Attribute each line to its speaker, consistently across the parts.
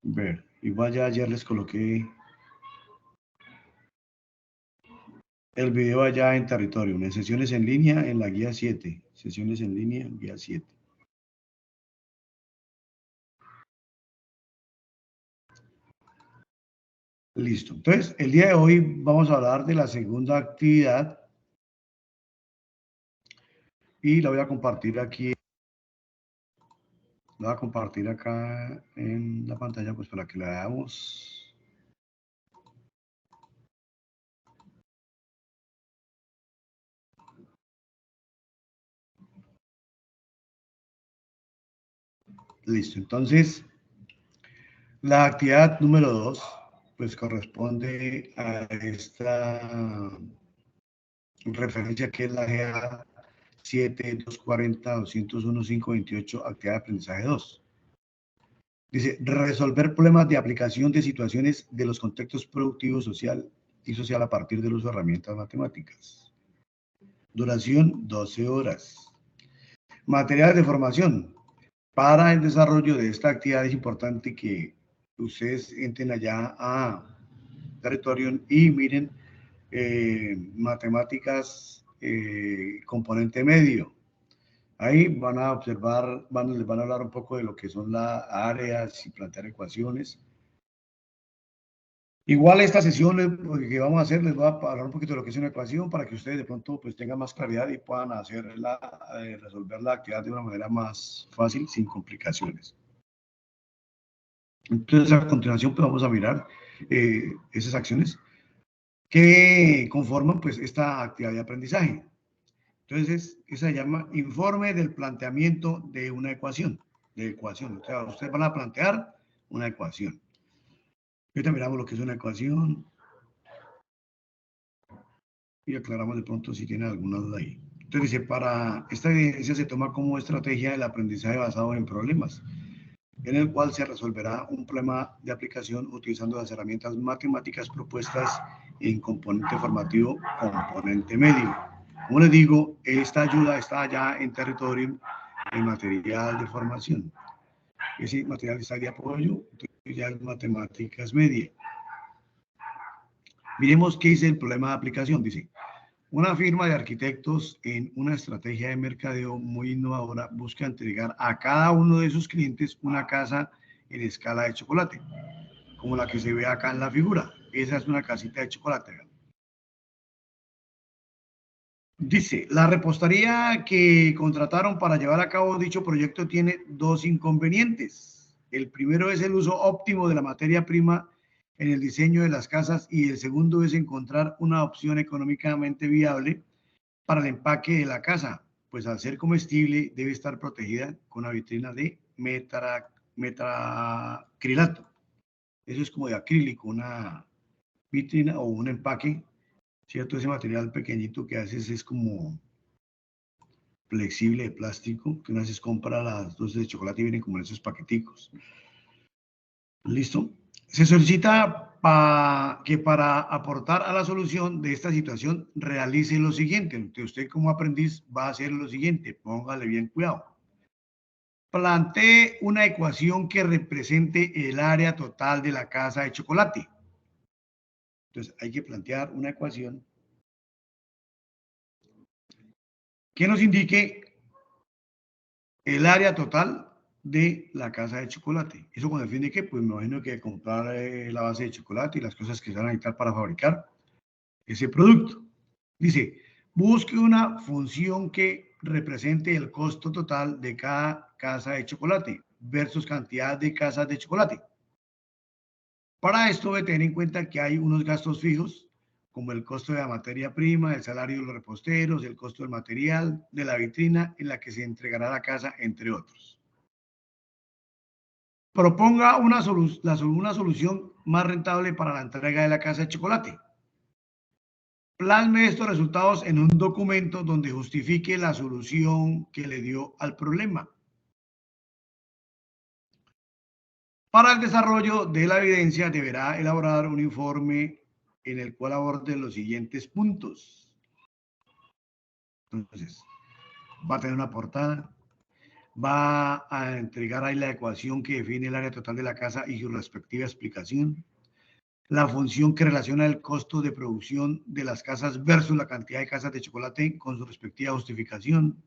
Speaker 1: Ver, igual ya ayer les coloqué el video allá en territorio, en sesiones en línea en la guía 7. Sesiones en línea, guía 7. Listo. Entonces, el día de hoy vamos a hablar de la segunda actividad y la voy a compartir aquí. La voy a compartir acá en la pantalla pues para que la veamos. Listo. Entonces, la actividad número 2 pues corresponde a esta referencia que es la GA 7-240-201-528, actividad de aprendizaje 2. Dice, resolver problemas de aplicación de situaciones de los contextos productivo, social y social a partir del uso de herramientas matemáticas. Duración, 12 horas. Materiales de formación. Para el desarrollo de esta actividad es importante que ustedes entren allá a territorio y miren matemáticas componente medio. Ahí van a observar, les van a hablar un poco de lo que son las áreas y plantear ecuaciones. Igual esta sesión que vamos a hacer les va a hablar un poquito de lo que es una ecuación para que ustedes de pronto pues tengan más claridad y puedan resolver la actividad de una manera más fácil, sin complicaciones. Entonces a continuación pues vamos a mirar esas acciones que conforman pues esta actividad de aprendizaje. Entonces, esa se llama informe del planteamiento de una ecuación. O sea, ustedes van a plantear una ecuación. Ahorita miramos lo que es una ecuación y aclaramos de pronto si tienen alguna duda ahí. Entonces dice, para esta evidencia se toma como estrategia el aprendizaje basado en problemas, en el cual se resolverá un problema de aplicación utilizando las herramientas matemáticas propuestas en componente formativo, componente medio. Como les digo, esta ayuda está ya en territorio en material de formación. Ese material está de apoyo, entonces ya es matemáticas media. Miremos qué dice el problema de aplicación. Dice, una firma de arquitectos en una estrategia de mercadeo muy innovadora busca entregar a cada uno de sus clientes una casa en escala de chocolate, como la que se ve acá en la figura. Esa es una casita de chocolate. Dice, la repostería que contrataron para llevar a cabo dicho proyecto tiene dos inconvenientes. El primero es el uso óptimo de la materia prima en el diseño de las casas y el segundo es encontrar una opción económicamente viable para el empaque de la casa, pues al ser comestible debe estar protegida con una vitrina de metacrilato. Eso es como de acrílico, una vitrina o un empaque, ¿cierto? Ese material pequeñito que haces es como flexible de plástico, que una vez compra las dulces de chocolate y vienen como en esos paqueticos. ¿Listo? Se solicita que para aportar a la solución de esta situación realice lo siguiente. Entonces, usted como aprendiz va a hacer lo siguiente, póngale bien cuidado. Plantee una ecuación que represente el área total de la casa de chocolate. Entonces, hay que plantear una ecuación que nos indique el área total de la casa de chocolate. ¿Eso con el fin de qué? Pues me imagino que comprar la base de chocolate y las cosas que se van a necesitar para fabricar ese producto. Dice, busque una función que represente el costo total de cada casa de chocolate versus cantidad de casas de chocolate. Para esto debe tener en cuenta que hay unos gastos fijos, como el costo de la materia prima, el salario de los reposteros, el costo del material, de la vitrina en la que se entregará la casa, entre otros. Proponga una solución más rentable para la entrega de la casa de chocolate. Plasme estos resultados en un documento donde justifique la solución que le dio al problema. Para el desarrollo de la evidencia deberá elaborar un informe en el cual aborde los siguientes puntos. Entonces, va a tener una portada. va a entregar ahí la ecuación que define el área total de la casa y su respectiva explicación, la función que relaciona el costo de producción de las casas versus la cantidad de casas de chocolate con su respectiva justificación,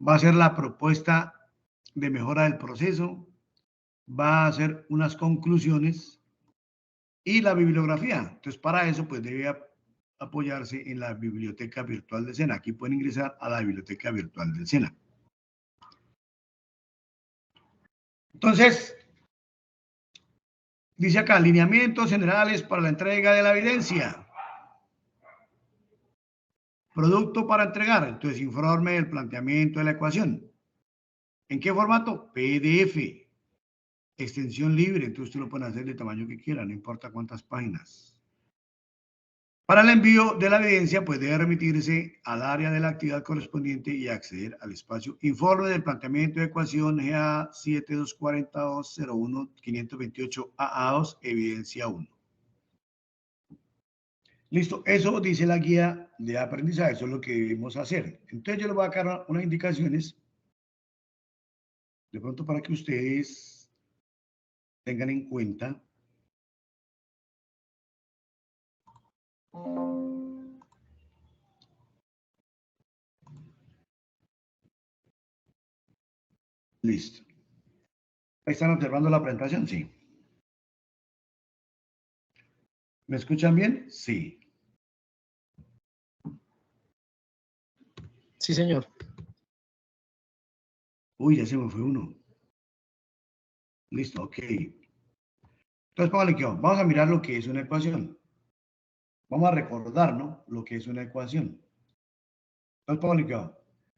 Speaker 1: va a ser la propuesta de mejora del proceso, va a hacer unas conclusiones y la bibliografía. Entonces, para eso, pues debe apoyarse en la biblioteca virtual del SENA. Aquí pueden ingresar a la biblioteca virtual del SENA. Entonces, dice acá, lineamientos generales para la entrega de la evidencia. Producto para entregar. Entonces, informe del planteamiento de la ecuación. ¿En qué formato? PDF. Extensión libre. Entonces, usted lo puede hacer de tamaño que quiera, no importa cuántas páginas. Para el envío de la evidencia, pues debe remitirse al área de la actividad correspondiente y acceder al espacio informe del planteamiento de ecuación GA 724201 AA2, evidencia 1. Listo, eso dice la guía de aprendizaje, eso es lo que debemos hacer. Entonces yo les voy a dar unas indicaciones, de pronto para que ustedes tengan en cuenta. Listo. Ahí están observando la presentación, sí. ¿Me escuchan bien? Sí.
Speaker 2: Sí, señor.
Speaker 1: Uy, ya se me fue uno. Listo, ok. Entonces, póngale que vamos a mirar lo que es una ecuación. Vamos a recordar, ¿no? Lo que es una ecuación. Entonces, póngale que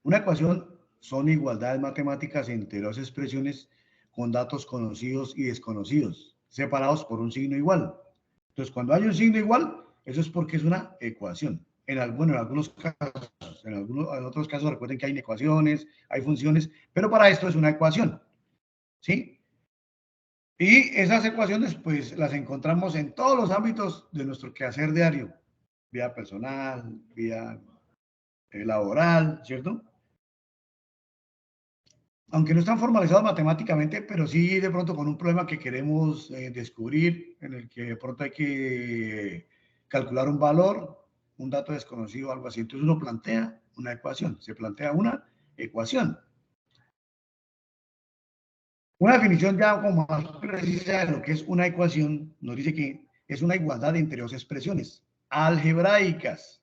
Speaker 1: una ecuación son igualdades matemáticas entre dos expresiones con datos conocidos y desconocidos, separados por un signo igual. Entonces, cuando hay un signo igual, eso es porque es una ecuación. En algunos casos, en otros casos, recuerden que hay ecuaciones, hay funciones, pero para esto es una ecuación, ¿sí? Y esas ecuaciones, pues, las encontramos en todos los ámbitos de nuestro quehacer diario, vida personal, vida laboral, ¿cierto? Aunque no están formalizados matemáticamente, pero sí de pronto con un problema que queremos descubrir, en el que de pronto hay que calcular un valor, un dato desconocido, algo así. Entonces uno plantea una ecuación, se plantea una ecuación. Una definición ya como más precisa de lo que es una ecuación nos dice que es una igualdad entre dos expresiones algebraicas.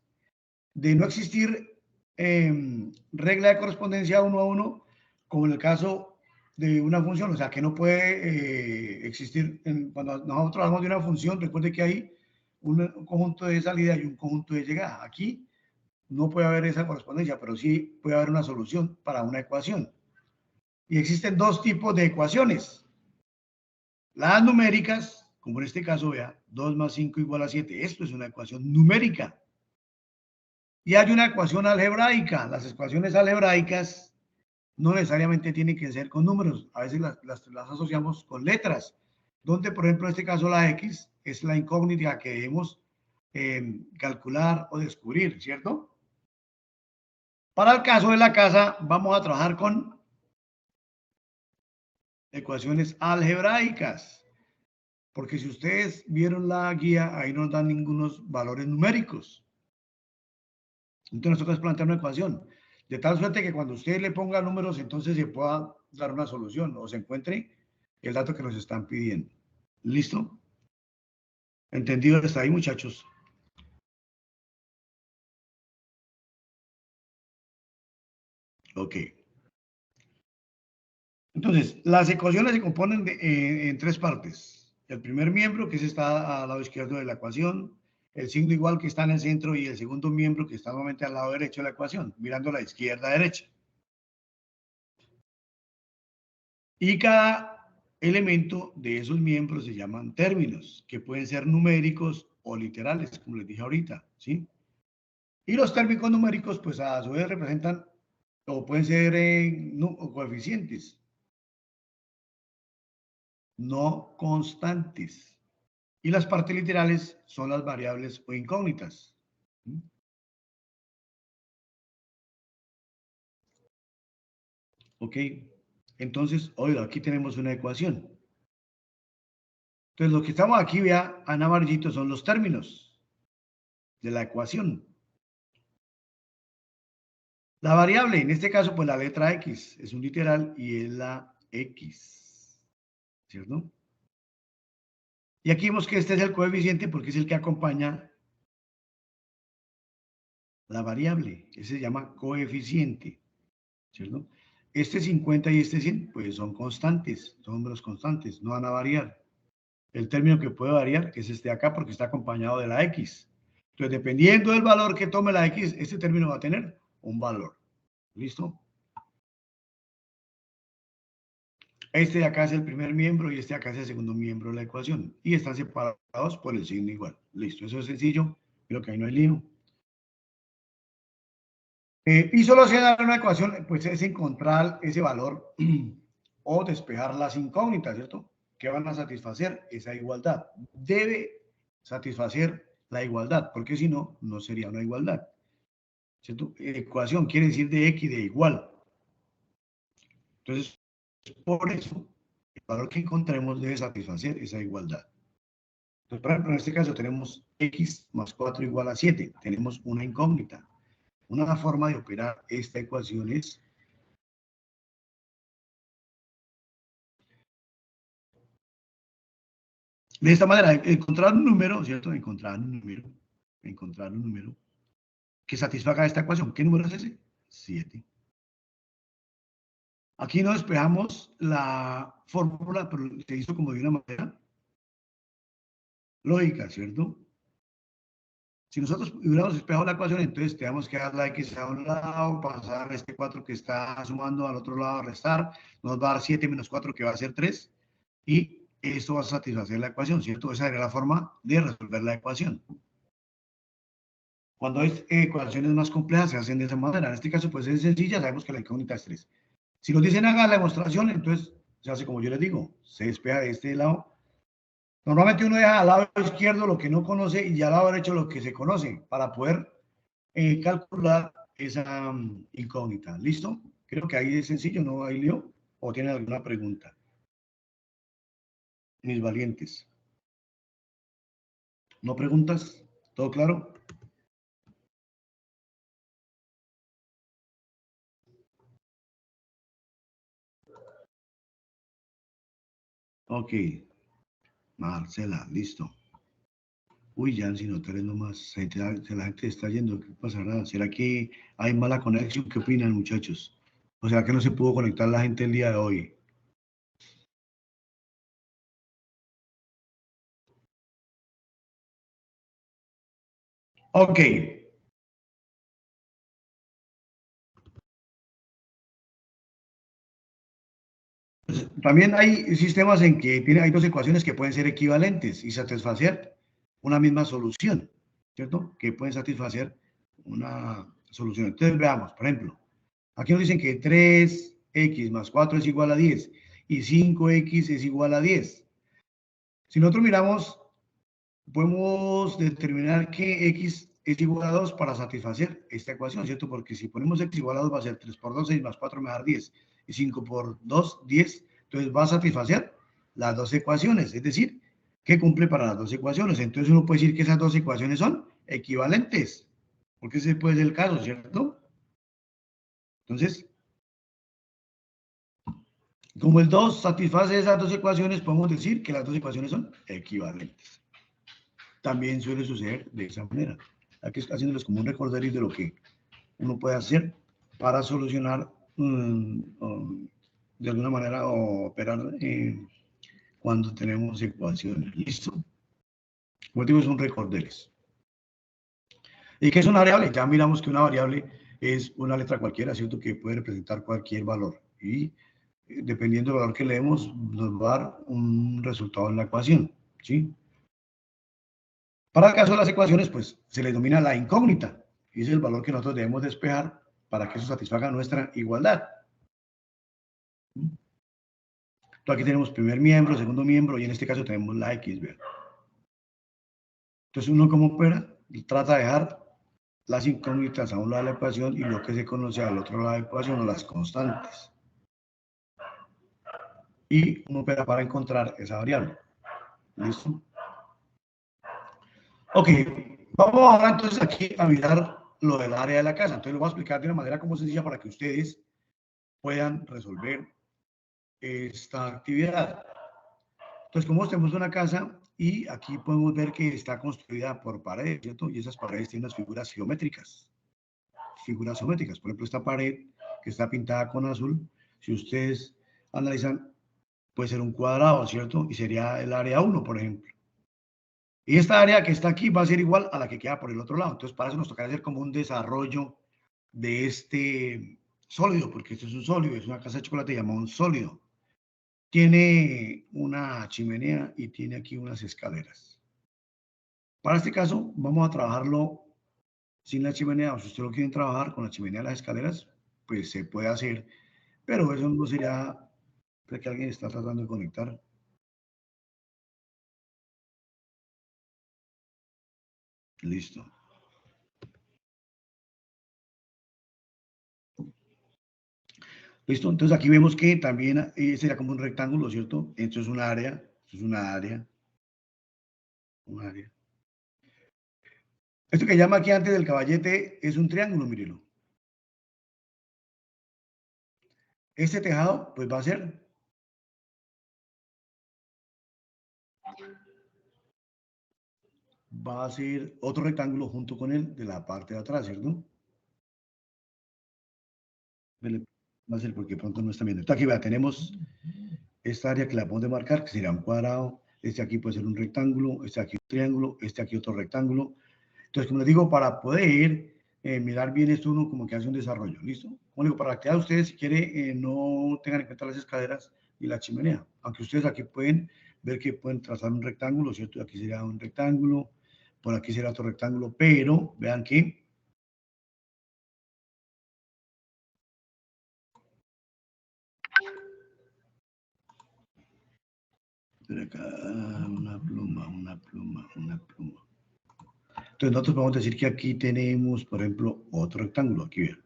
Speaker 1: De no existir regla de correspondencia uno a uno, como en el caso de una función, o sea, que no puede existir, cuando nosotros hablamos de una función, recuerde que hay un conjunto de salida y un conjunto de llegada. Aquí no puede haber esa correspondencia, pero sí puede haber una solución para una ecuación. Y existen dos tipos de ecuaciones. Las numéricas, como en este caso, vea, 2 más 5 igual a 7. Esto es una ecuación numérica. Y hay una ecuación algebraica. Las ecuaciones algebraicas no necesariamente tienen que ser con números. A veces las asociamos con letras, donde, por ejemplo, en este caso la X es la incógnita que debemos calcular o descubrir, ¿cierto? Para el caso de la casa, vamos a trabajar con ecuaciones algebraicas. Porque si ustedes vieron la guía, ahí no nos dan ningunos valores numéricos. Entonces nosotros plantear una ecuación, de tal suerte que cuando usted le ponga números, entonces se pueda dar una solución o se encuentre el dato que nos están pidiendo. ¿Listo? ¿Entendido hasta ahí, muchachos? Ok. Entonces, las ecuaciones se componen en tres partes. El primer miembro, que está al lado izquierdo de la ecuación, el signo igual que está en el centro y el segundo miembro que está nuevamente al lado derecho de la ecuación, mirando a la izquierda a derecha. Y cada elemento de esos miembros se llaman términos, que pueden ser numéricos o literales, como les dije ahorita, ¿sí? Y los términos numéricos, pues a su vez representan, o pueden ser coeficientes, no constantes. Y las partes literales son las variables o incógnitas. ¿Ok? Entonces, oiga, aquí tenemos una ecuación. Entonces, lo que estamos aquí, vea, en amarillito son los términos de la ecuación. La variable, en este caso, pues la letra X, es un literal y es la X, ¿cierto? Y aquí vemos que este es el coeficiente porque es el que acompaña la variable. Ese se llama coeficiente, ¿cierto? Este 50 y este 100, pues son constantes, son números constantes, no van a variar. El término que puede variar es este de acá porque está acompañado de la X. Entonces, dependiendo del valor que tome la X, este término va a tener un valor. ¿Listo? Este de acá es el primer miembro y este de acá es el segundo miembro de la ecuación. Y están separados por el signo igual. Listo, eso es sencillo. Creo que ahí no hay lío. Y solo se da una ecuación, pues es encontrar ese valor o despejar las incógnitas, ¿cierto? Que van a satisfacer esa igualdad. Debe satisfacer la igualdad, porque si no, no sería una igualdad. ¿Cierto? Ecuación quiere decir de X de igual. Entonces, por eso, el valor que encontremos debe satisfacer esa igualdad. Entonces, por ejemplo, en este caso tenemos X más 4 igual a 7. Tenemos una incógnita. Una forma de operar esta ecuación es de esta manera, encontrar un número, ¿cierto? Encontrar un número que satisfaga esta ecuación. ¿Qué número es ese? 7. Aquí no despejamos la fórmula, pero se hizo como de una manera lógica, ¿cierto? Si nosotros hubiéramos despejado la ecuación, entonces tenemos que dar la X a un lado, pasar este 4 que está sumando al otro lado, restar, nos va a dar 7 menos 4 que va a ser 3, y esto va a satisfacer la ecuación, ¿cierto? Esa sería la forma de resolver la ecuación. Cuando hay ecuaciones más complejas se hacen de esa manera. En este caso, pues es sencilla, sabemos que la incógnita es 3. Si nos dicen haga la demostración, entonces se hace como yo les digo, se despeja de este lado. Normalmente uno deja al lado izquierdo lo que no conoce y al lado derecho lo que se conoce para poder calcular esa incógnita. ¿Listo? Creo que ahí es sencillo, ¿no hay lío? ¿O tienen alguna pregunta? Mis valientes. ¿No preguntas? ¿Todo claro? Ok. Marcela, listo. Uy, ya sin hoteles nomás, la gente está yendo, ¿qué pasará? ¿Será que hay mala conexión? ¿Qué opinan, muchachos? ¿O será que no se pudo conectar la gente el día de hoy? Ok. Pues, también hay sistemas en que hay dos ecuaciones que pueden ser equivalentes y satisfacer una misma solución, ¿cierto? Que pueden satisfacer una solución. Entonces, veamos, por ejemplo, aquí nos dicen que 3x más 4 es igual a 10 y 5x es igual a 10. Si nosotros miramos, podemos determinar que x es igual a 2 para satisfacer esta ecuación, ¿cierto? Porque si ponemos x igual a 2 va a ser 3 por 2, 6 más 4 me va a dar 10. Y 5 por 2, 10. Entonces va a satisfacer las dos ecuaciones, es decir, que cumple para las dos ecuaciones. Entonces uno puede decir que esas dos ecuaciones son equivalentes, porque ese puede ser el caso, ¿cierto? Entonces, como el 2 satisface esas dos ecuaciones, podemos decir que las dos ecuaciones son equivalentes. También suele suceder de esa manera. Aquí haciéndoles como un recorderis de lo que uno puede hacer para solucionar de alguna manera o operar cuando tenemos ecuaciones. ¿Listo? Como digo, es un recorderis. ¿Y qué es una variable? Ya miramos que una variable es una letra cualquiera, ¿cierto? Que puede representar cualquier valor. Y dependiendo del valor que leemos, nos va a dar un resultado en la ecuación. ¿Sí? Para el caso de las ecuaciones, pues se le denomina la incógnita. Y es el valor que nosotros debemos despejar para que eso satisfaga nuestra igualdad. Entonces aquí tenemos primer miembro, segundo miembro, y en este caso tenemos la X, ¿verdad? Entonces uno como opera, trata de dejar las incógnitas a un lado de la ecuación y lo que se conoce al otro lado de la ecuación o las constantes. y uno opera para encontrar esa variable. ¿Listo? Ok, vamos ahora entonces aquí a mirar lo del área de la casa. Entonces lo voy a explicar de una manera como sencilla para que ustedes puedan resolver esta actividad. Entonces, como tenemos una casa y aquí podemos ver que está construida por paredes, ¿cierto? Y esas paredes tienen unas figuras geométricas. Figuras geométricas. Por ejemplo, esta pared que está pintada con azul, si ustedes analizan, puede ser un cuadrado, ¿cierto? Y sería el área 1, por ejemplo. Y esta área que está aquí va a ser igual a la que queda por el otro lado. Entonces, para eso nos tocará hacer como un desarrollo de este sólido, porque esto es un sólido, es una casa de chocolate llamada un sólido. Tiene una chimenea y tiene aquí unas escaleras. Para este caso, vamos a trabajarlo sin la chimenea, o si usted lo quiere trabajar con la chimenea y las escaleras, pues se puede hacer, pero eso no sería que alguien está tratando de conectar. Listo. Listo, entonces aquí vemos que también sería como un rectángulo, ¿cierto? Esto es un área, esto es una área, un área. Esto que llama aquí antes del caballete es un triángulo, mírelo. Este tejado, pues va a ser otro rectángulo junto con él de la parte de atrás, ¿cierto? Va a ser porque pronto no están viendo. Entonces aquí vea, tenemos esta área que la podemos marcar, que sería un cuadrado, este aquí puede ser un rectángulo, este aquí un triángulo, este aquí otro rectángulo. Entonces, como les digo, para poder mirar bien esto, uno como que hace un desarrollo, ¿listo? Como digo, para que a ustedes, si quiere, no tengan en cuenta las escaleras y la chimenea, aunque ustedes aquí pueden ver que pueden trazar un rectángulo, ¿cierto? Aquí sería un rectángulo, por aquí será otro rectángulo, pero vean que acá, una pluma, una pluma, una pluma. Entonces nosotros podemos decir que aquí tenemos, por ejemplo, otro rectángulo, aquí vean.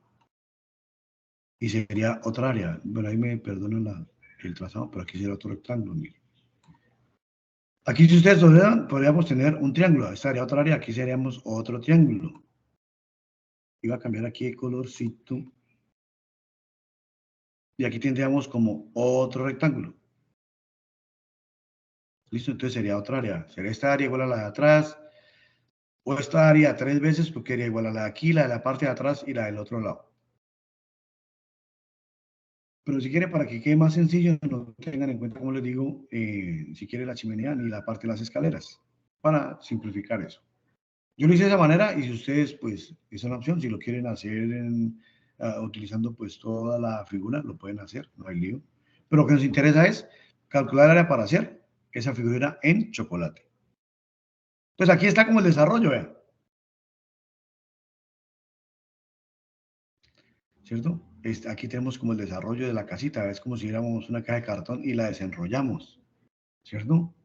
Speaker 1: Y sería otra área. Bueno, ahí me perdonan el trazado, pero aquí sería otro rectángulo, miren. Aquí, si ustedes lo vean, podríamos tener un triángulo. Esta sería otra área, aquí seríamos otro triángulo. Iba a cambiar aquí el colorcito. Y aquí tendríamos como otro rectángulo. ¿Listo? Entonces sería otra área. Sería esta área igual a la de atrás. O esta área 3 veces, porque sería igual a la de aquí, la de la parte de atrás y la del otro lado. Pero si quiere, para que quede más sencillo, no tengan en cuenta, como les digo, si quiere la chimenea ni la parte de las escaleras, para simplificar eso. Yo lo hice de esa manera y si ustedes, pues, es una opción, si lo quieren hacer utilizando pues toda la figura, lo pueden hacer, no hay lío. Pero lo que nos interesa es calcular el área para hacer esa figura en chocolate. Pues aquí está como el desarrollo, vean. ¿Cierto? Aquí tenemos como el desarrollo de la casita, es como si viéramos una caja de cartón y la desenrollamos, ¿cierto?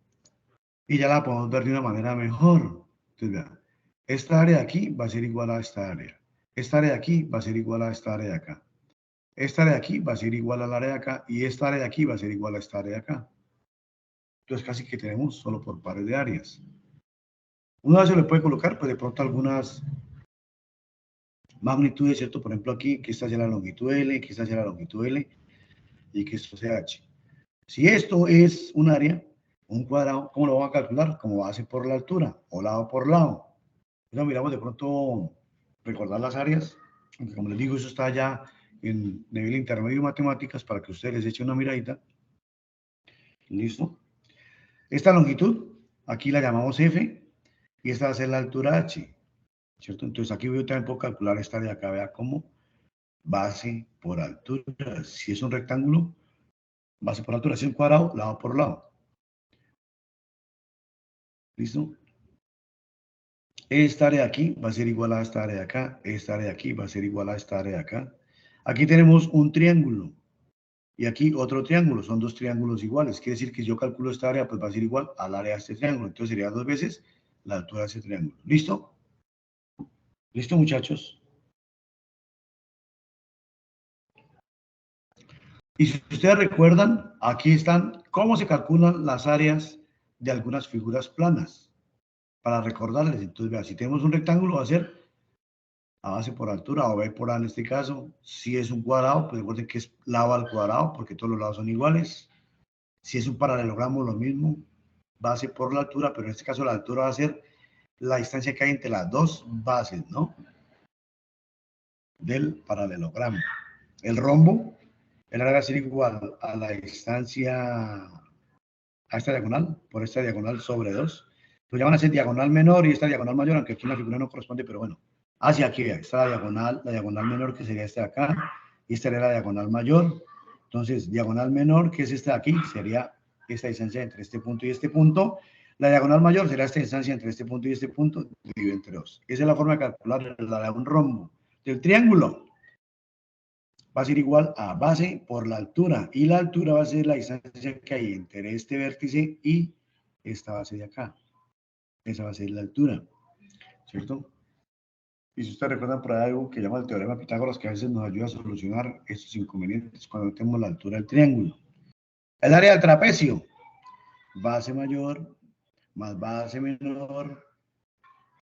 Speaker 1: Y ya la podemos ver de una manera mejor. Entonces, vean, esta área de aquí va a ser igual a esta área. Esta área de aquí va a ser igual a esta área de acá. Esta área de aquí va a ser igual al área de acá y esta área de aquí va a ser igual a esta área de acá. Entonces, casi que tenemos solo por pares de áreas. Una vez se le puede colocar, pues de pronto algunas magnitudes, ¿cierto? Por ejemplo, aquí, que esta sea la longitud L, que esta sea la longitud L y que esto sea H. Si esto es un área, un cuadrado, ¿cómo lo vamos a calcular? Como base por la altura o lado por lado. Entonces, miramos de pronto recordar las áreas, aunque como les digo, eso está ya en nivel intermedio de matemáticas para que ustedes les echen una miradita. ¿Listo? Esta longitud, aquí la llamamos F, y esta va a ser la altura H, ¿cierto? Entonces aquí yo también puedo calcular esta de acá, vea como base por altura. Si es un rectángulo, base por altura. Si es un cuadrado, lado por lado. ¿Listo? Esta área de aquí va a ser igual a esta área de acá. Esta área de aquí va a ser igual a esta área de acá. Aquí tenemos un triángulo. Y aquí otro triángulo. Son dos triángulos iguales. Quiere decir que si yo calculo esta área, pues va a ser igual al área de este triángulo. Entonces sería 2 veces la altura de ese triángulo. ¿Listo? ¿Listo, muchachos? Y si ustedes recuerdan, aquí están cómo se calculan las áreas de algunas figuras planas. Para recordarles, entonces, vea, si tenemos un rectángulo, va a ser A base por altura o B por A en este caso. Si es un cuadrado, pues recuerden que es lado al cuadrado, porque todos los lados son iguales. Si es un paralelogramo, lo mismo, base por la altura, pero en este caso la altura va a ser la distancia que hay entre las dos bases, ¿no? Del paralelogramo. El rombo, el área va a ser igual a la distancia, a esta diagonal, por esta diagonal sobre 2. Lo llaman a ser diagonal menor y esta diagonal mayor, aunque aquí en la figura no corresponde, pero bueno. Hacia aquí, está la diagonal menor, que sería esta de acá, y esta era la diagonal mayor. Entonces, diagonal menor, que es esta de aquí, sería esta distancia entre este punto y este punto. La diagonal mayor será esta distancia entre este punto y este punto, dividido entre 2. Esa es la forma de calcular la de un rombo. Del triángulo va a ser igual a base por la altura, y la altura va a ser la distancia que hay entre este vértice y esta base de acá. Esa va a ser la altura, ¿cierto? Y si ustedes recuerdan por ahí algo que llama el teorema de Pitágoras, que a veces nos ayuda a solucionar estos inconvenientes cuando tenemos la altura del triángulo. El área del trapecio, base mayor más base menor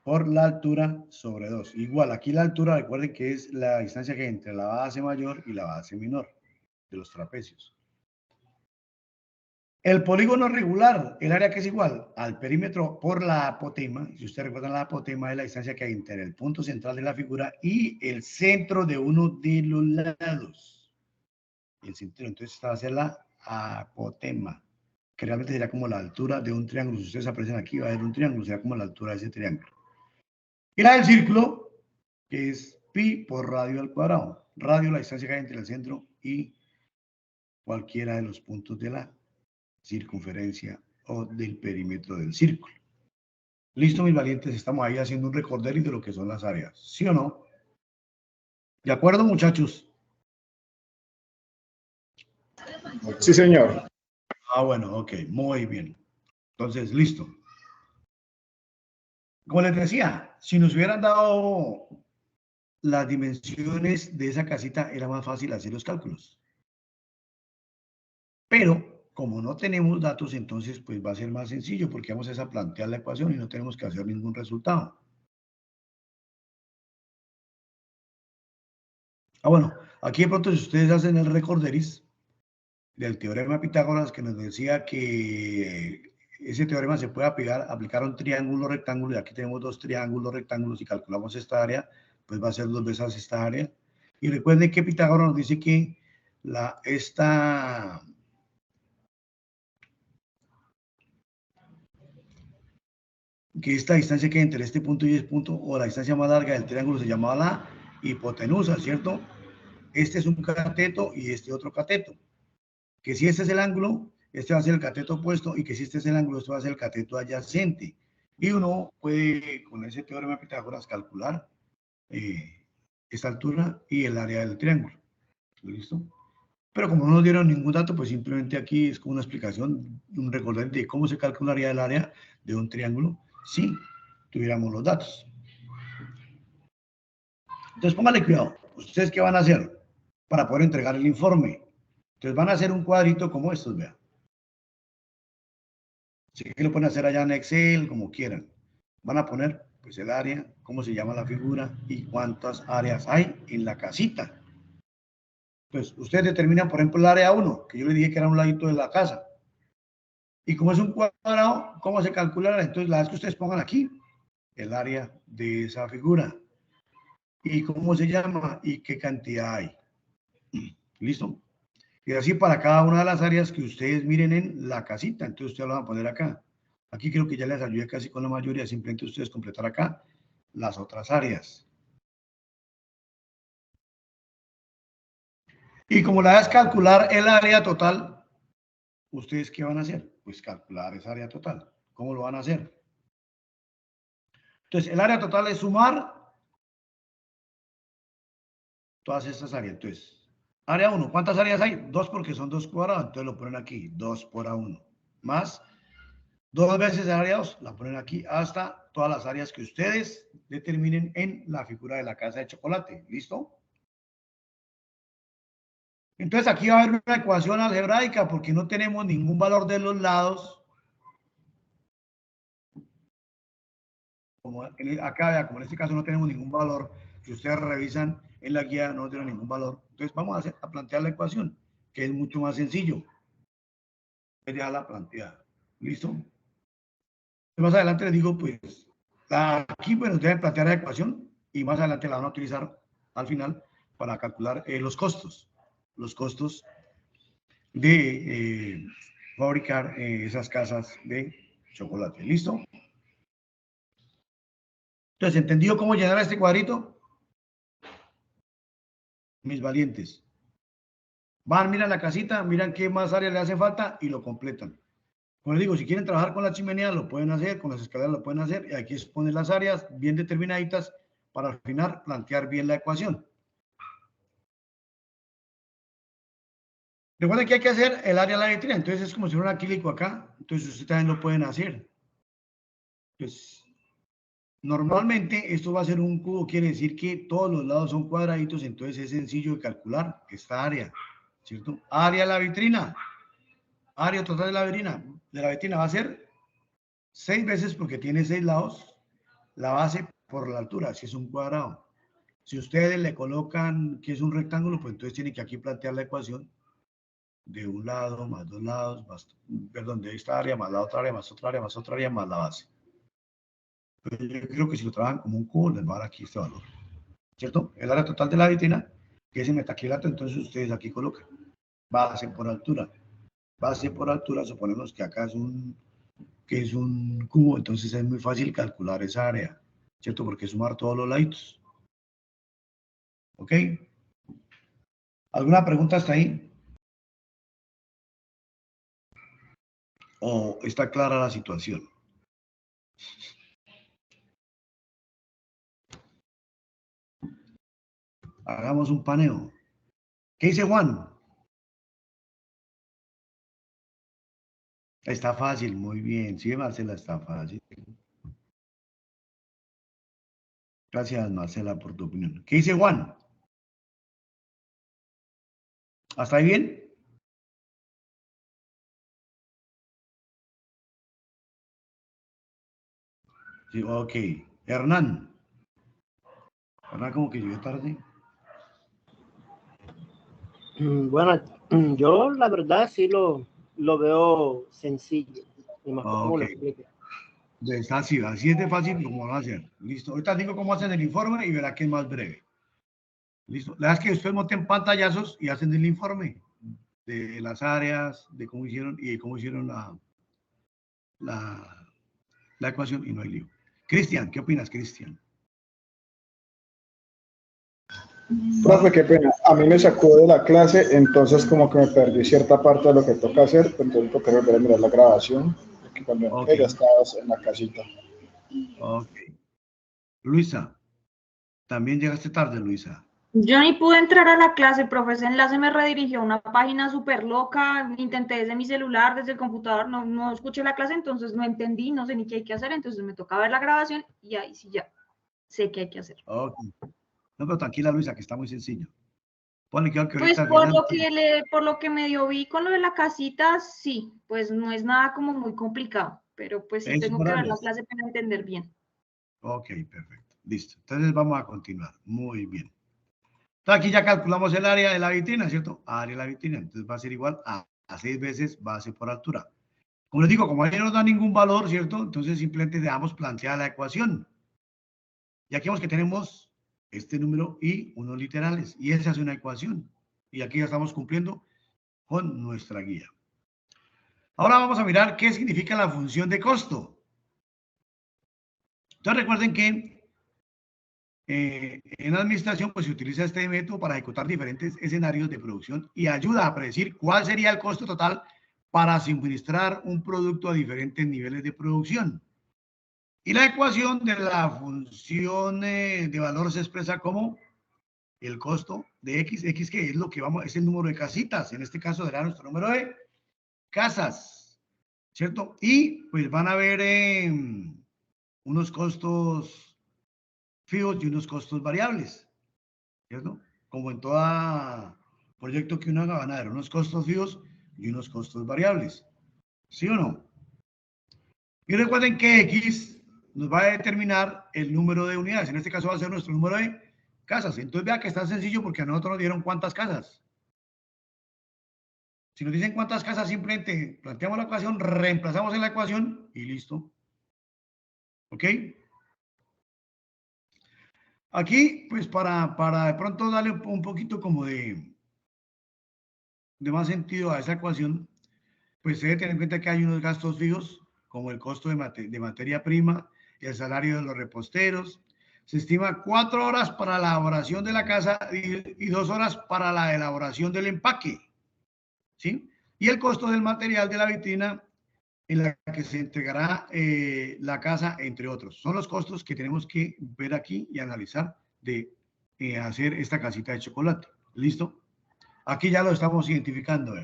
Speaker 1: por la altura sobre 2. Igual, aquí la altura, recuerden que es la distancia que hay entre la base mayor y la base menor de los trapecios. El polígono regular, el área que es igual al perímetro por la apotema, si ustedes recuerdan, la apotema es la distancia que hay entre el punto central de la figura y el centro de uno de los lados. El centro, entonces esta va a ser la apotema, que realmente sería como la altura de un triángulo. Si ustedes aprecian aquí, va a ser un triángulo, será como la altura de ese triángulo. Y la del círculo, que es pi por radio al cuadrado. Radio, la distancia que hay entre el centro y cualquiera de los puntos de la circunferencia o del perímetro del círculo. Listo, mis valientes, estamos ahí haciendo un recorderis de lo que son las áreas, ¿sí o no? ¿De acuerdo, muchachos?
Speaker 2: Sí, señor.
Speaker 1: Ah, bueno, ok, muy bien. Entonces, listo. Como les decía, si nos hubieran dado las dimensiones de esa casita, era más fácil hacer los cálculos. Pero, como no tenemos datos, entonces, pues va a ser más sencillo, porque vamos a plantear la ecuación y no tenemos que hacer ningún resultado. Ah, bueno, aquí de pronto si ustedes hacen el recorderis del teorema de Pitágoras, que nos decía que ese teorema se puede aplicar a un triángulo rectángulo, y aquí tenemos dos triángulos rectángulos y calculamos esta área, pues va a ser 2 veces esta área. Y recuerden que Pitágoras nos dice que esta distancia que hay entre este punto y este punto, o la distancia más larga del triángulo, se llamaba la hipotenusa, ¿cierto? Este es un cateto y este otro cateto. Que si este es el ángulo, este va a ser el cateto opuesto, y que si este es el ángulo, este va a ser el cateto adyacente. Y uno puede, con ese teorema de Pitágoras, calcular esta altura y el área del triángulo. ¿Listo? Pero como no nos dieron ningún dato, pues simplemente aquí es como una explicación, un recordatorio de cómo se calcularía el área de un triángulo si tuviéramos los datos. Entonces, pónganle cuidado. ¿Ustedes qué van a hacer para poder entregar el informe? Entonces, van a hacer un cuadrito como estos, vean. Así que lo pueden hacer allá en Excel, como quieran. Van a poner, pues, el área, cómo se llama la figura y cuántas áreas hay en la casita. Entonces, ustedes determinan, por ejemplo, el área 1, que yo les dije que era un ladito de la casa. Y como es un cuadrado, ¿cómo se calculará? Entonces, la vez que ustedes pongan aquí, el área de esa figura. Y cómo se llama y qué cantidad hay. ¿Listo? Y así para cada una de las áreas que ustedes miren en la casita. Entonces, ustedes lo van a poner acá. Aquí creo que ya les ayudé casi con la mayoría. Simplemente ustedes completar acá las otras áreas. Y como la es calcular el área total, ¿ustedes qué van a hacer? Pues calcular esa área total. ¿Cómo lo van a hacer? Entonces, el área total es sumar todas estas áreas. Entonces, área 1, ¿cuántas áreas hay? 2 porque son 2 cuadrados, entonces lo ponen aquí, 2 por A1. Más 2 veces el área 2, la ponen aquí hasta todas las áreas que ustedes determinen en la figura de la casa de chocolate. ¿Listo? Entonces aquí va a haber una ecuación algebraica porque no tenemos ningún valor de los lados. Como acá, como en este caso no tenemos ningún valor, si ustedes revisan en la guía no tiene ningún valor. Entonces vamos a plantear la ecuación, que es mucho más sencillo. Ya la planteada. ¿Listo? Más adelante les digo, pues, aquí bueno, deben plantear la ecuación y más adelante la van a utilizar al final para calcular los costos de fabricar esas casas de chocolate. ¿Listo? Entonces, ¿entendido cómo llenar este cuadrito? Mis valientes. Van, miran la casita, miran qué más área le hace falta y lo completan. Como les digo, si quieren trabajar con la chimenea, lo pueden hacer, con las escaleras lo pueden hacer, y aquí exponen las áreas bien determinaditas para al final plantear bien la ecuación. Recuerden que hay que hacer el área de la vitrina, entonces es como si fuera un acrílico acá, entonces ustedes también lo pueden hacer. Pues normalmente esto va a ser un cubo, quiere decir que todos los lados son cuadraditos, entonces es sencillo de calcular esta área, ¿cierto? Área de la vitrina, área total de la vitrina va a ser 6 veces porque tiene 6 lados, la base por la altura, si es un cuadrado. Si ustedes le colocan que es un rectángulo, pues entonces tienen que aquí plantear la ecuación de un lado, más 2 lados, más, perdón, de esta área, más la otra área, más otra área, más otra área, más la base. Pero yo creo que si lo trabajan como un cubo, les va a dar aquí este valor, ¿cierto? El área total de la vitrina, que es en metaquilato, entonces ustedes aquí colocan base por altura. Base por altura, suponemos que acá que es un cubo, entonces es muy fácil calcular esa área, ¿cierto? Porque sumar todos los laditos. ¿Ok? ¿Alguna pregunta hasta ahí? ¿O está clara la situación? Hagamos un paneo. ¿Qué dice Juan? Está fácil, muy bien. Sí, Marcela, está fácil. Gracias, Marcela, por tu opinión. ¿Qué dice Juan? ¿Hasta ahí bien? Sí, ok. Hernán. Hernán como que llegó tarde.
Speaker 3: Bueno, yo la verdad sí lo veo sencillo, y más como lo explique.
Speaker 1: Entonces, así es de fácil como van a hacer. Listo. Ahorita digo cómo hacen el informe y verá que es más breve. Listo. La verdad es que ustedes monten pantallazos y hacen el informe de las áreas, de cómo hicieron y de cómo hicieron la ecuación y no hay lío. Cristian, ¿qué opinas, Cristian?
Speaker 2: Profe, qué pena. A mí me sacó de la clase, entonces como que me perdí cierta parte de lo que toca hacer, pues entonces toca volver a mirar la grabación, porque cuando entré ya estabas en la casita.
Speaker 1: Ok. Luisa, también llegaste tarde, Luisa.
Speaker 4: Yo ni pude entrar a la clase, profe, ese enlace me redirigió a una página súper loca, intenté desde mi celular, desde el computador, no escuché la clase, entonces no entendí, no sé ni qué hay que hacer, entonces me toca ver la grabación y ahí sí ya sé qué hay que hacer.
Speaker 1: Ok. No, pero tranquila, Luisa, que está muy sencillo. Ponle que ahorita
Speaker 4: pues por lo que medio vi con lo de la casita, sí, pues no es nada como muy complicado, pero pues sí tengo que ver la clase para entender bien.
Speaker 1: Ok, perfecto, listo. Entonces vamos a continuar, muy bien. Entonces aquí ya calculamos el área de la vitrina, ¿cierto? Área de la vitrina, entonces va a ser igual a 6 veces base por altura. Como les digo, como ahí no nos da ningún valor, ¿cierto? Entonces simplemente dejamos planteada la ecuación. Y aquí vemos que tenemos este número y unos literales, y esa es una ecuación. Y aquí ya estamos cumpliendo con nuestra guía. Ahora vamos a mirar qué significa la función de costo. Entonces recuerden que en administración pues se utiliza este método para ejecutar diferentes escenarios de producción y ayuda a predecir cuál sería el costo total para suministrar un producto a diferentes niveles de producción. Y la ecuación de la función de valor se expresa como el costo de X, X que es lo que vamos, es el número de casitas, en este caso será nuestro número de casas, ¿cierto? Y pues van a ver unos costos fijos y unos costos variables, ¿cierto? Como en toda proyecto que uno van a ver unos costos fijos y unos costos variables. ¿Sí o no? Y recuerden que X nos va a determinar el número de unidades. En este caso va a ser nuestro número de casas. Entonces vea que está sencillo porque a nosotros nos dieron cuántas casas. Si nos dicen cuántas casas, simplemente planteamos la ecuación, reemplazamos en la ecuación y listo. ¿Ok? Aquí, pues para de pronto darle un poquito como de más sentido a esa ecuación, pues se debe tener en cuenta que hay unos gastos fijos, como el costo de materia prima, el salario de los reposteros. Se estima 4 horas para la elaboración de la casa y 2 horas para la elaboración del empaque. ¿Sí? Y el costo del material de la vitrina en la que se entregará la casa, entre otros. Son los costos que tenemos que ver aquí y analizar de hacer esta casita de chocolate. ¿Listo? Aquí ya lo estamos identificando.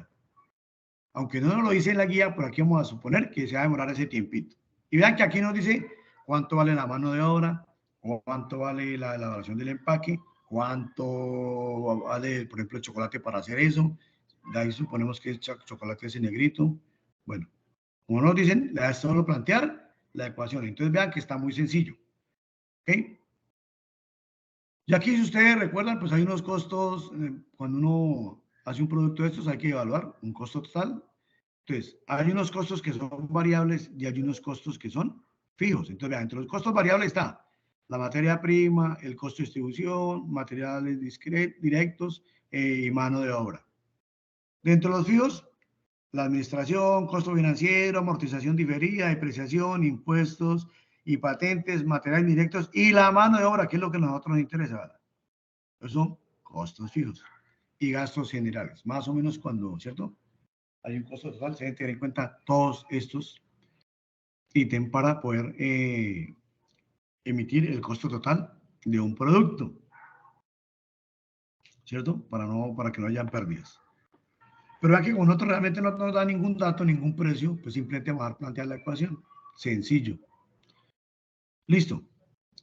Speaker 1: Aunque no nos lo dice en la guía, por aquí vamos a suponer que se va a demorar ese tiempito. Y vean que aquí nos dice cuánto vale la mano de obra, cuánto vale la elaboración del empaque, cuánto vale, por ejemplo, el chocolate para hacer eso. De ahí suponemos que el chocolate es en negrito. Bueno, como nos dicen, es solo plantear la ecuación. Entonces vean que está muy sencillo. ¿Ok? Y aquí, si ustedes recuerdan, pues hay unos costos, cuando uno hace un producto de estos hay que evaluar un costo total. Entonces, hay unos costos que son variables y hay unos costos que son fijos. Entonces, vean, entre los costos variables está la materia prima, el costo de distribución, materiales directos y mano de obra. Dentro de los fijos, la administración, costo financiero, amortización diferida, depreciación, impuestos y patentes, materiales directos y la mano de obra, que es lo que a nosotros nos interesa. Esos son costos fijos y gastos generales. Más o menos cuando, ¿cierto? Hay un costo total, se debe tener en cuenta todos estos ítems para poder emitir el costo total de un producto, ¿cierto? Para que no hayan pérdidas. Pero aquí como nosotros realmente no nos da ningún dato, ningún precio, pues simplemente vamos a plantear la ecuación. Sencillo. Listo.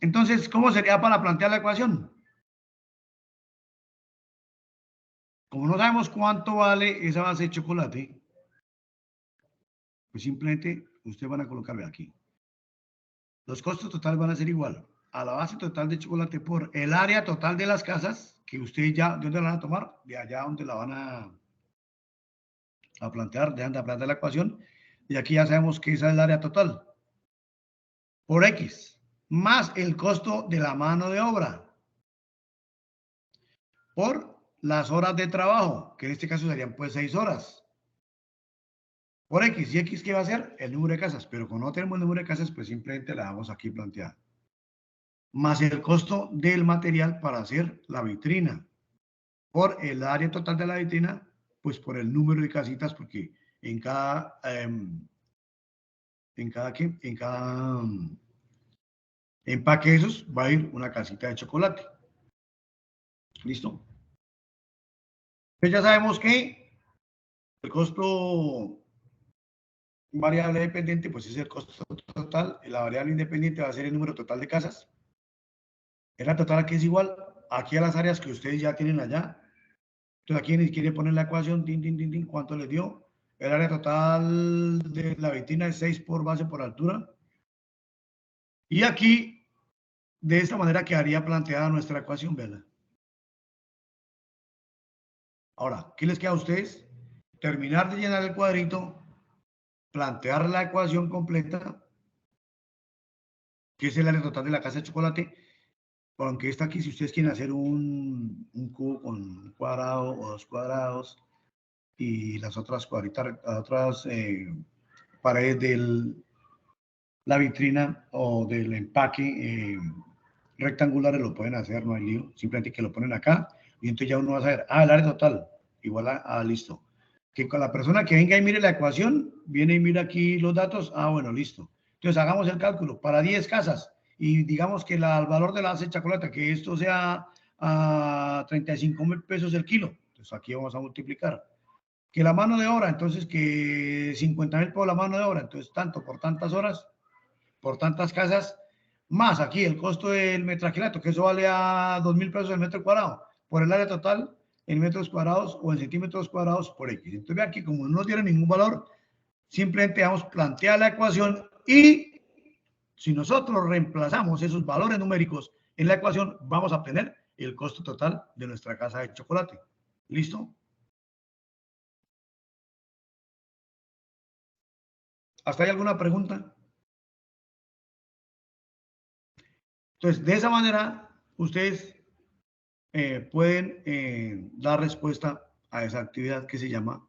Speaker 1: Entonces, ¿cómo sería para plantear la ecuación? Como no sabemos cuánto vale esa base de chocolate, pues simplemente ustedes van a colocarle aquí. Los costos totales van a ser igual a la base total de chocolate por el área total de las casas, que ustedes ya, ¿de dónde la van a tomar? De allá donde la van a plantear, dejan de plantear la ecuación, y aquí ya sabemos que esa es el área total, por X, más el costo de la mano de obra, por las horas de trabajo, que en este caso serían pues 6 horas, por X, y X, ¿qué va a ser? El número de casas, pero como no tenemos el número de casas, pues simplemente la damos aquí planteada. Más el costo del material para hacer la vitrina, por el área total de la vitrina, pues por el número de casitas, porque en cada empaque de esos va a ir una casita de chocolate. ¿Listo? Pues ya sabemos que el costo variable dependiente, pues es el costo total, la variable independiente va a ser el número total de casas. Es la total que es igual aquí a las áreas que ustedes ya tienen allá. Entonces aquí quiere poner la ecuación, ¿cuánto les dio? El área total de la vitrina es 6 por base por altura. Y aquí, de esta manera quedaría planteada nuestra ecuación, ¿verdad? Ahora, ¿qué les queda a ustedes? Terminar de llenar el cuadrito, plantear la ecuación completa, que es el área total de la casa de chocolate, aunque está aquí, si ustedes quieren hacer un cubo con un cuadrado o 2 cuadrados y las otras cuadritas, otras paredes de la vitrina o del empaque rectangulares lo pueden hacer, no hay lío, simplemente que lo ponen acá y entonces ya uno va a saber, el área total, igual listo. Que con la persona que venga y mire la ecuación, viene y mira aquí los datos, bueno, listo. Entonces hagamos el cálculo, para 10 casas, y digamos que el valor de la base de chocolate, que esto sea a 35.000 pesos el kilo, entonces aquí vamos a multiplicar. Que la mano de obra, entonces que 50.000 por la mano de obra, entonces tanto por tantas horas, por tantas casas, más aquí el costo del metraquilato, que eso vale a 2.000 pesos el metro cuadrado, por el área total, en metros cuadrados o en centímetros cuadrados por X. Entonces, ve aquí, como no nos dieron ningún valor, simplemente vamos a plantear la ecuación y si nosotros reemplazamos esos valores numéricos en la ecuación, vamos a obtener el costo total de nuestra casa de chocolate. ¿Listo? ¿Hasta ahí alguna pregunta? Entonces, de esa manera, ustedes pueden dar respuesta a esa actividad que se llama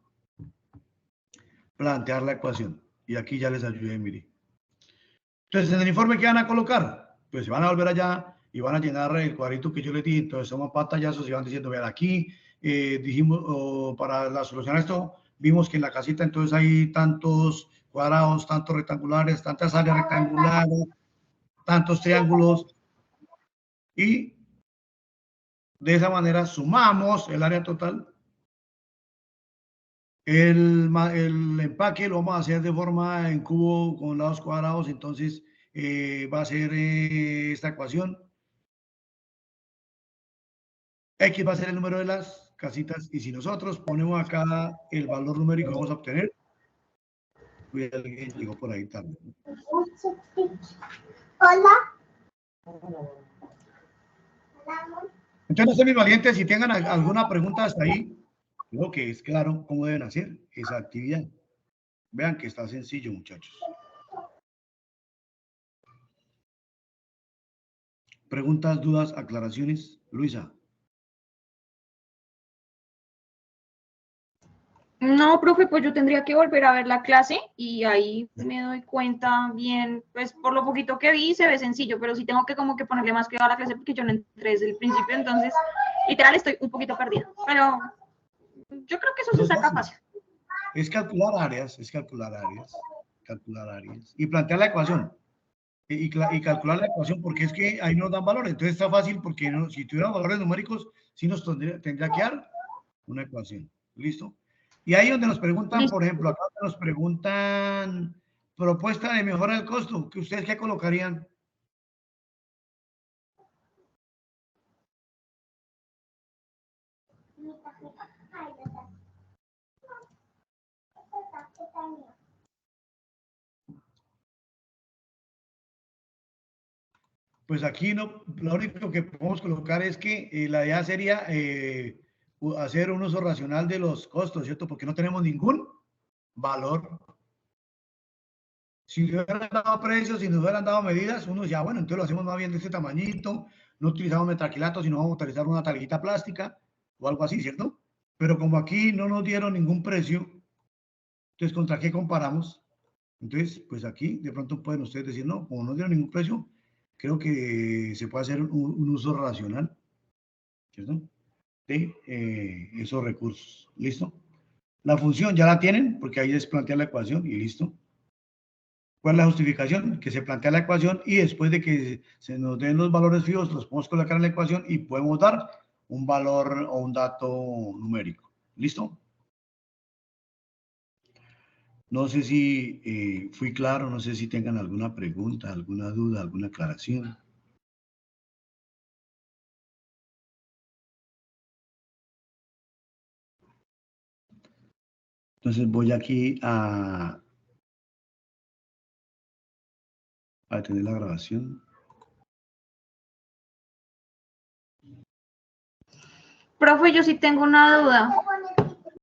Speaker 1: plantear la ecuación. Y aquí ya les ayudé, mire. Entonces, en el informe, ¿qué van a colocar? Pues se van a volver allá y van a llenar el cuadrito que yo les dije. Entonces, somos pantallazos y van diciendo, vean, aquí dijimos, para la solución a esto, vimos que en la casita entonces hay tantos cuadrados, tantos rectangulares, tantas áreas rectangulares, tantos triángulos. Y de esa manera sumamos el área total. El empaque lo vamos a hacer de forma en cubo con lados cuadrados, entonces va a ser esta ecuación. X va a ser el número de las casitas y si nosotros ponemos acá el valor numérico que vamos a obtener, alguien llegó por ahí tarde.
Speaker 5: Hola.
Speaker 1: Entonces, no sé, mis valientes, si tengan alguna pregunta hasta ahí, creo que es claro cómo deben hacer esa actividad. Vean que está sencillo, muchachos. Preguntas, dudas, aclaraciones. Luisa.
Speaker 4: No, profe, pues yo tendría que volver a ver la clase y ahí me doy cuenta bien, pues por lo poquito que vi se ve sencillo, pero sí tengo que como que ponerle más cuidado a la clase porque yo no entré desde el principio, entonces literal estoy un poquito perdida, pero yo creo que eso se saca fácil.
Speaker 1: Es calcular áreas, y plantear la ecuación. Y calcular la ecuación porque es que ahí nos dan valores. Entonces está fácil porque no, si tuviéramos valores numéricos, sí nos tendría que dar una ecuación. ¿Listo? Y ahí donde nos preguntan, por ejemplo, acá nos preguntan propuesta de mejora del costo, que ustedes qué colocarían. Pues aquí no, lo único que podemos colocar es que la idea sería hacer un uso racional de los costos, ¿cierto? Porque no tenemos ningún valor. Si nos hubieran dado precios, si nos hubieran dado medidas, uno ya, bueno, entonces lo hacemos más bien de este tamañito, no utilizamos metraquilato, sino vamos a utilizar una tablita plástica o algo así, ¿cierto? Pero como aquí no nos dieron ningún precio, entonces, ¿contra qué comparamos? Entonces, pues aquí de pronto pueden ustedes decir, no, como no dieron ningún precio, creo que se puede hacer un uso racional, ¿cierto? De esos recursos. ¿Listo? La función ya la tienen, porque ahí es plantear la ecuación y listo. ¿Cuál es la justificación? Que se plantea la ecuación y después de que se nos den los valores fijos, los podemos colocar en la ecuación y podemos dar un valor o un dato numérico. ¿Listo? No sé si fui claro, no sé si tengan alguna pregunta, alguna duda, alguna aclaración. Entonces voy aquí a detener la grabación.
Speaker 4: Profe, yo sí tengo una duda.